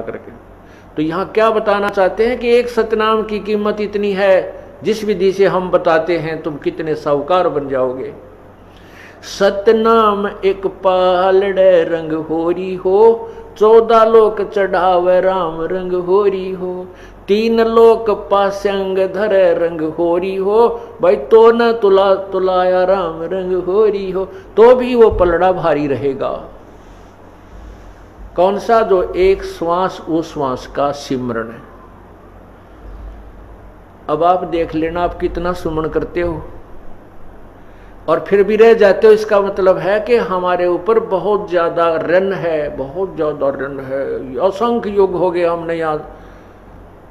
करके। तो यहाँ क्या बताना चाहते हैं कि एक सतनाम की कीमत इतनी है, जिस विधि से हम बताते हैं तुम कितने साहूकार बन जाओगे। सतनाम एक पालड़े रंग होरी हो, 14 लोक चढ़ावे राम रंग होरी हो, 3 लोक पास्यंग धरे रंग होरी हो, भाई तो न तुलाया राम रंग होरी हो। तो भी वो पलड़ा भारी रहेगा। कौन सा? जो एक श्वास उस श्वास का सिमरन है। अब आप देख लेना आप कितना सुमन करते हो और फिर भी रह जाते हो। इसका मतलब है कि हमारे ऊपर बहुत ज्यादा ऋण है, बहुत ज्यादा ऋण है। असंख्य युग हो गए हमने यहाँ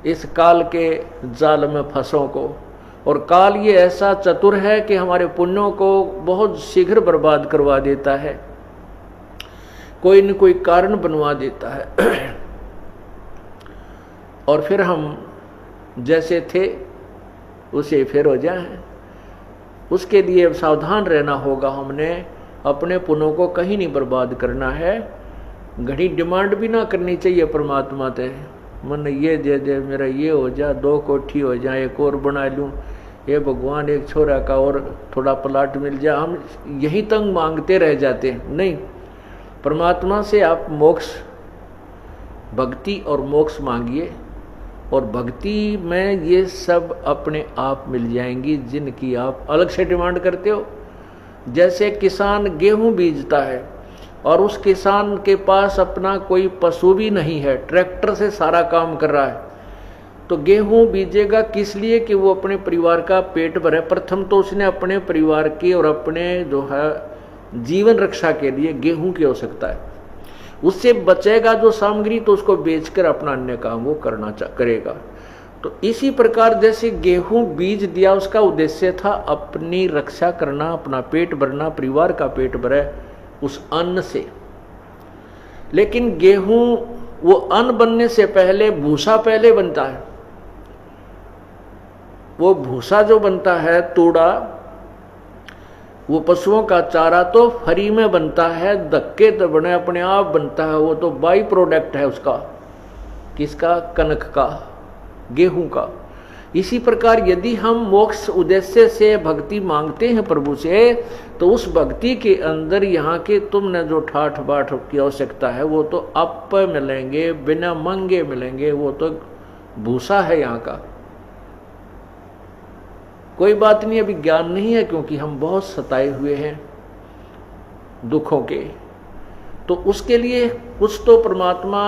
इस काल के जाल में फंसों को, और काल ये ऐसा चतुर है कि हमारे पुण्यों को बहुत शीघ्र बर्बाद करवा देता है, कोई न कोई कारण बनवा देता है। और फिर हम जैसे थे उसे फिर हो जाए। उसके लिए सावधान रहना होगा। हमने अपने पुण्यों को कहीं नहीं बर्बाद करना है। घड़ी डिमांड भी ना करनी चाहिए परमात्मा से, मन ये दे दे, मेरा ये हो जा, 2 कोठी हो जाए, एक और बना लूँ, ये भगवान एक छोरा का और थोड़ा प्लाट मिल जाए। हम यही तंग मांगते रह जाते हैं। नहीं, परमात्मा से आप मोक्ष, भक्ति और मोक्ष मांगिए, और भक्ति में ये सब अपने आप मिल जाएंगी जिनकी आप अलग से डिमांड करते हो। जैसे किसान गेहूं बीजता है और उस किसान के पास अपना कोई पशु भी नहीं है, ट्रैक्टर से सारा काम कर रहा है, तो गेहूं बीजेगा किस लिए? कि वो अपने परिवार का पेट भरे। प्रथम तो उसने अपने परिवार की और अपने जो है जीवन रक्षा के लिए गेहूं की आवश्यकता है। उससे बचेगा जो सामग्री तो उसको बेचकर अपना अन्य काम वो करेगा। तो इसी प्रकार जैसे गेहूं बीज दिया, उसका उद्देश्य था अपनी रक्षा करना, अपना पेट भरना, परिवार का पेट भरे उस अन्न से। लेकिन गेहूं वो अन्न बनने से पहले भूसा पहले बनता है। वो भूसा जो बनता है, तूड़ा, वो पशुओं का चारा तो फ्री में बनता है, धक्के तो बने अपने आप बनता है। वो तो बाई प्रोडक्ट है उसका, किसका? कनक का, गेहूं का। इसी प्रकार यदि हम मोक्ष उद्देश्य से भक्ति मांगते हैं प्रभु से, तो उस भक्ति के अंदर यहाँ के तुमने जो ठाठ बाट की आवश्यकता है वो तो आप मिलेंगे, बिना मांगे मिलेंगे। वो तो भूसा है यहाँ का। कोई बात नहीं, अभी ज्ञान नहीं है क्योंकि हम बहुत सताए हुए हैं दुखों के। तो उसके लिए कुछ तो परमात्मा